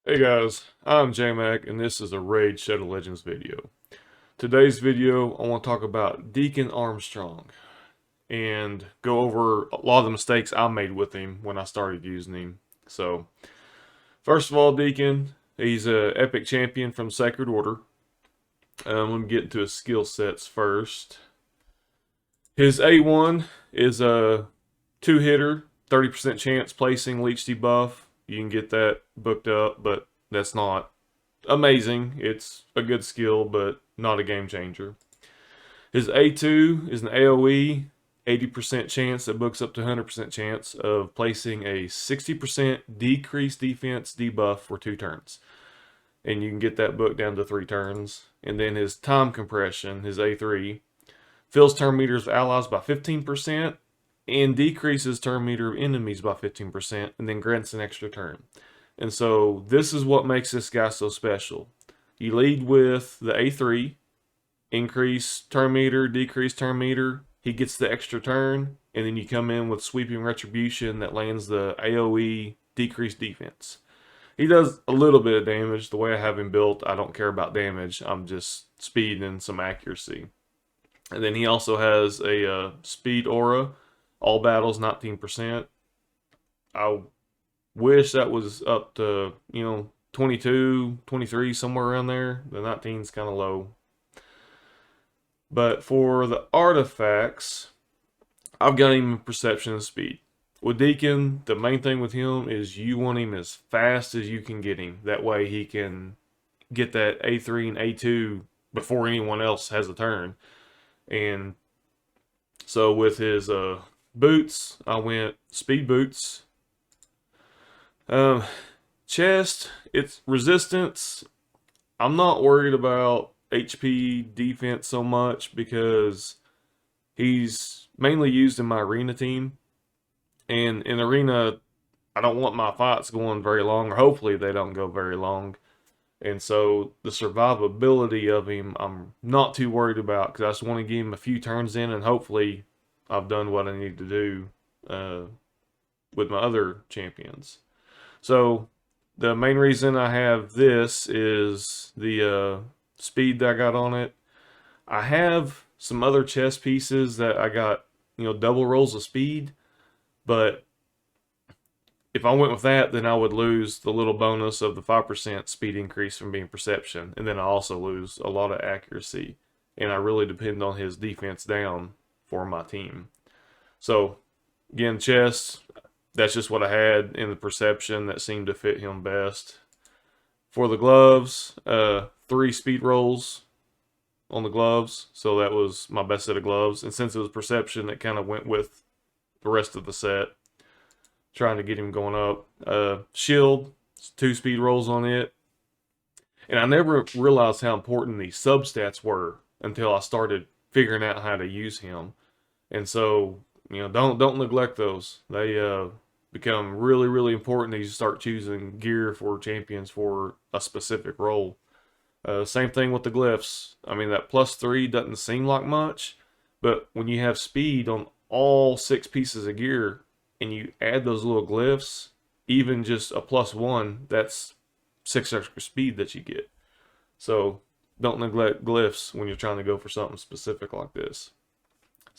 Hey guys, I'm J-Mac and this is a Raid Shadow Legends video. Today's video, I want to talk about Deacon Armstrong and go over a lot of the mistakes I made with him when I started using him. So, first of all, Deacon, he's a epic champion from Sacred Order. Let me get into his skill sets first. His A1 is a two-hitter, 30% chance placing leech debuff. You can get that booked up, but that's not amazing. It's a good skill, but not a game changer. His A2 is an AoE, 80% chance that books up to 100% chance of placing a 60% decreased defense debuff for 2 turns. And you can get that book down to 3 turns. And then his time compression, his A3, fills turn meters of allies by 15% and decreases turn meter of enemies by 15% and then grants an extra turn. And so this is what makes this guy so special. You lead with the A3, increase turn meter, decrease turn meter. He gets the extra turn, and then you come in with sweeping retribution that lands the AoE decreased defense. He does a little bit of damage. The way I have him built, I don't care about damage. I'm just speed and some accuracy. And then he also has a speed aura, all battles 19%. I wish that was up to, 22, 23, somewhere around there. The 19's kind of low. But for the artifacts, I've got him in perception and speed. With Deacon, the main thing with him is you want him as fast as you can get him. That way he can get that A3 and A2 before anyone else has a turn. And so with his boots, I went speed boots. Chest, it's resistance. I'm not worried about HP defense so much because he's mainly used in my arena team. And in arena, I don't want my fights going very long, or hopefully they don't go very long. And so the survivability of him, I'm not too worried about because I just want to give him a few turns in and hopefully I've done what I need to do with my other champions. So the main reason I have this is the speed that I got on it. I have some other chess pieces that I got, double rolls of speed, but if I went with that, then I would lose the little bonus of the 5% speed increase from being perception, and then I also lose a lot of accuracy, and I really depend on his defense down for my team. So, again, chess, that's just what I had in the perception that seemed to fit him best. For the gloves, 3 speed rolls on the gloves, so that was my best set of gloves. And since it was perception, it kind of went with the rest of the set, trying to get him going up. Shield, 2 speed rolls on it. And I never realized how important the substats were until I started figuring out how to use him. And so, don't neglect those. They become really, really important as you start choosing gear for champions for a specific role. Same thing with the glyphs. I mean, that +3 doesn't seem like much, but when you have speed on all 6 pieces of gear and you add those little glyphs, even just a +1, that's 6 extra speed that you get. So don't neglect glyphs when you're trying to go for something specific like this.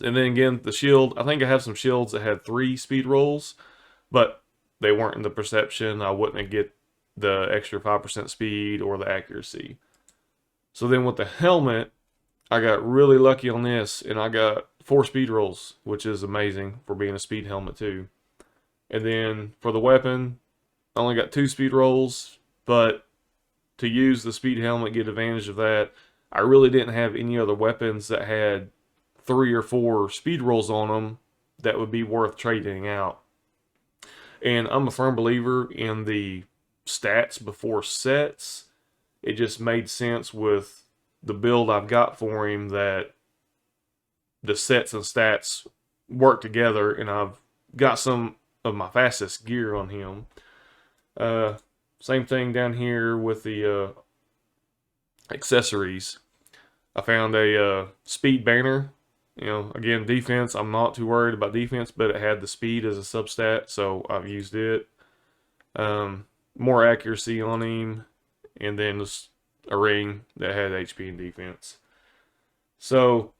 And then again, the shield, I think I have some shields that had 3 speed rolls, but they weren't in the perception. I wouldn't get the extra 5% speed or the accuracy. So then with the helmet, I got really lucky on this, and I got 4 speed rolls, which is amazing for being a speed helmet too. And then for the weapon, I only got 2 speed rolls, but to use the speed helmet, get advantage of that, I really didn't have any other weapons that had 3 or 4 speed rolls on them that would be worth trading out. And I'm a firm believer in the stats before sets. It just made sense with the build I've got for him that the sets and stats work together, and I've got some of my fastest gear on him. Same thing down here with the accessories. I found a speed banner. Again, defense, I'm not too worried about defense, but it had the speed as a substat, so I've used it. more accuracy on him, and then just a ring that had HP and defense. So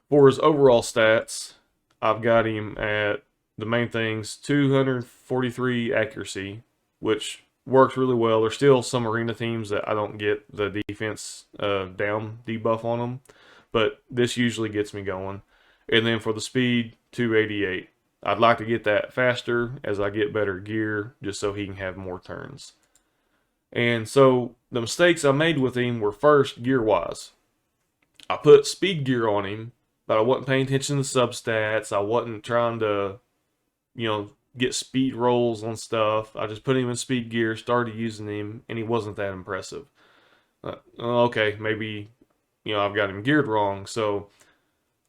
for his overall stats, I've got him at the main things 243 accuracy, which works really well. There's still some arena teams that I don't get the defense down debuff on them, but this usually gets me going. And then for the speed, 288. I'd like to get that faster as I get better gear, just so he can have more turns. And so the mistakes I made with him were first gear-wise. I put speed gear on him, but I wasn't paying attention to substats. I wasn't trying to, get speed rolls on stuff. I just put him in speed gear, started using him, and he wasn't that impressive. Okay, maybe, I've got him geared wrong. So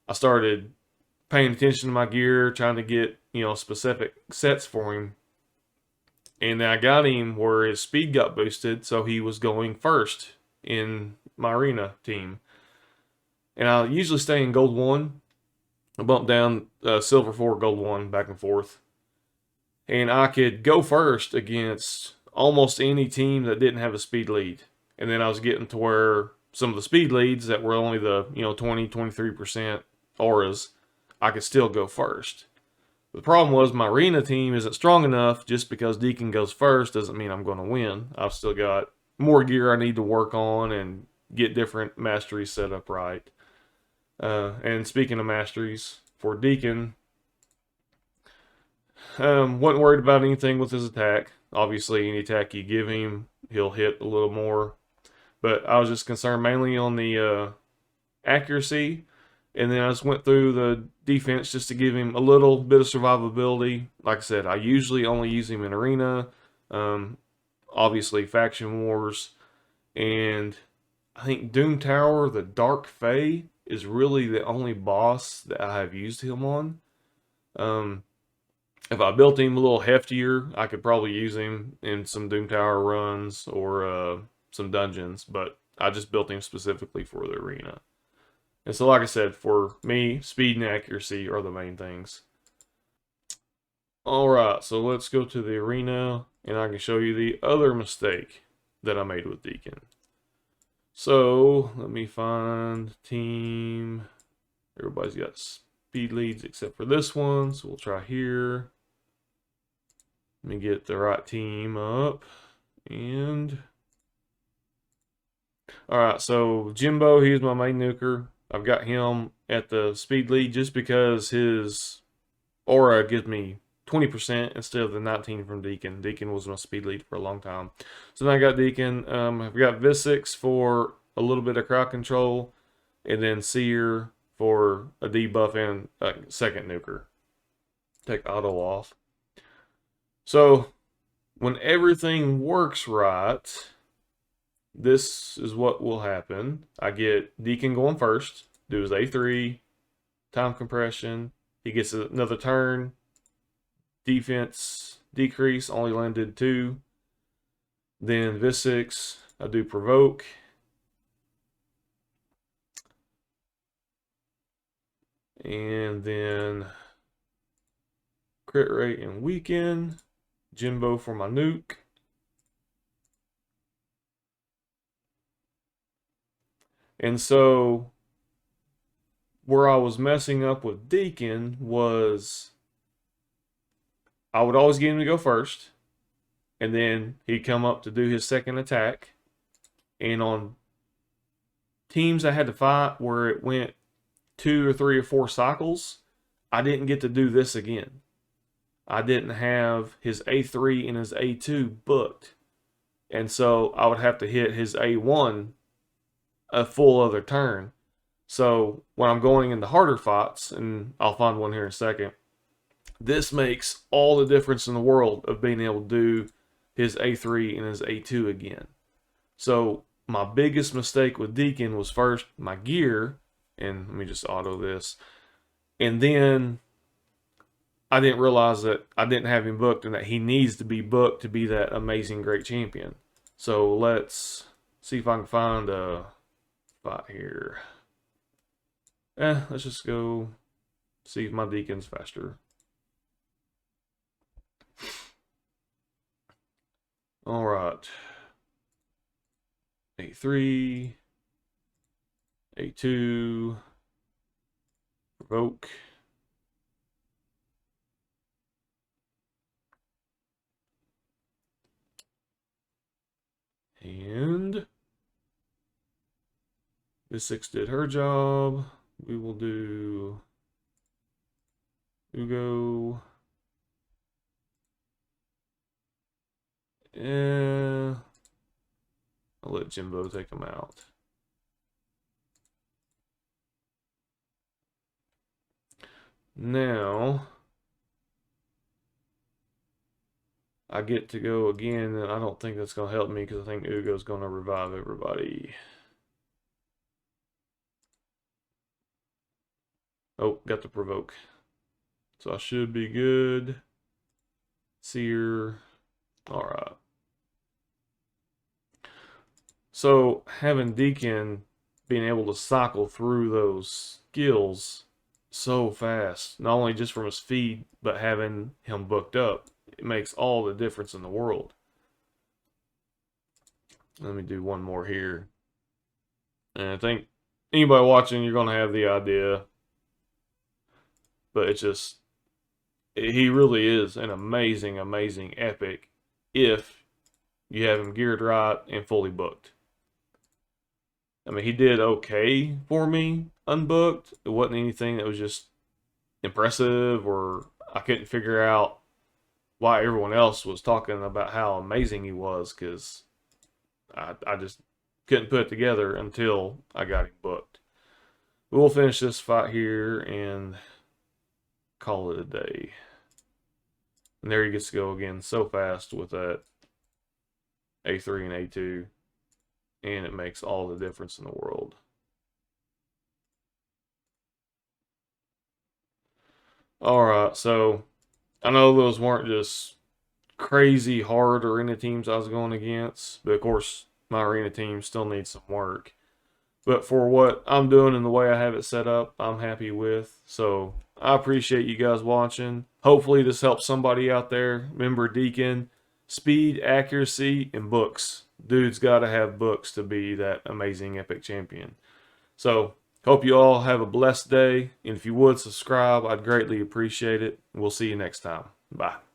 I started paying attention to my gear, trying to get, specific sets for him. And then I got him where his speed got boosted, so he was going first in my arena team. And I usually stay in gold 1. I bump down silver 4, gold 1, back and forth. And I could go first against almost any team that didn't have a speed lead. And then I was getting to where some of the speed leads that were only the 20, 23% auras, I could still go first. The problem was my arena team isn't strong enough. Just because Deacon goes first doesn't mean I'm going to win. I've still got more gear I need to work on and get different masteries set up right. And speaking of masteries, for Deacon, wasn't worried about anything with his attack. Obviously, any attack you give him, he'll hit a little more. But I was just concerned mainly on the accuracy. And then I just went through the defense just to give him a little bit of survivability. Like I said, I usually only use him in arena. Obviously, faction wars. And I think Doom Tower, the Dark Fae, is really the only boss that I have used him on. If I built him a little heftier, I could probably use him in some Doom Tower runs or some dungeons. But I just built him specifically for the arena. And so, like I said, for me, speed and accuracy are the main things. Alright, so let's go to the arena, and I can show you the other mistake that I made with Deacon. So, let me find team. Everybody's got speed leads except for this one, so we'll try here. Let me get the right team up, and... Alright, so Jimbo, he's my main nuker. I've got him at the speed lead just because his aura gives me 20% instead of the 19 from Deacon. Deacon was my speed lead for a long time. So then I got Deacon. I've got Visix for a little bit of crowd control, and then Seer for a debuff and a second nuker. Take auto off. So when everything works right, this is what will happen. I get Deacon going first, do his A3, time compression. He gets another turn. Defense decrease, only landed 2. Then Visix, I do provoke. And then crit rate and weaken. Jimbo for my nuke. And so, where I was messing up with Deacon was I would always get him to go first, and then he'd come up to do his second attack. And on teams I had to fight where it went 2 or 3 or 4 cycles, I didn't get to do this again. I didn't have his A3 and his A2 booked. And so I would have to hit his A1 a full other turn. So when I'm going into harder fights, and I'll find one here in a second, this makes all the difference in the world of being able to do his A3 and his A2 again. So my biggest mistake with Deacon was first my gear, and let me just auto this, and then I didn't realize that I didn't have him booked and that he needs to be booked to be that amazing great champion. So let's see if I can find a spot here. Let's just go see if my Deacon's faster. All right. A3, A2, provoke. And this 6 did her job. We will do Ugo. I'll let Jimbo take him out. Now I get to go again, and I don't think that's going to help me because I think Ugo's going to revive everybody. Oh, got to provoke. So I should be good. Seer. All right. So having Deacon being able to cycle through those skills so fast, not only just from his feed, but having him booked up, it makes all the difference in the world. Let me do one more here. And I think anybody watching, you're going to have the idea. But it's just, he really is an amazing, amazing epic if you have him geared right and fully booked. I mean, he did okay for me unbooked. It wasn't anything that was just impressive, or I couldn't figure out why everyone else was talking about how amazing he was, because I just couldn't put it together until I got him booked. We'll finish this fight here and call it a day. And there he gets to go again so fast with that A3 and A2. And it makes all the difference in the world. Alright, so I know those weren't just crazy hard arena teams I was going against, but of course my arena team still needs some work. But for what I'm doing and the way I have it set up, I'm happy with. So I appreciate you guys watching. Hopefully this helps somebody out there. Remember, Deacon, speed, accuracy, and books. Dude's got to have books to be that amazing epic champion. So hope you all have a blessed day. And if you would subscribe, I'd greatly appreciate it. We'll see you next time. Bye.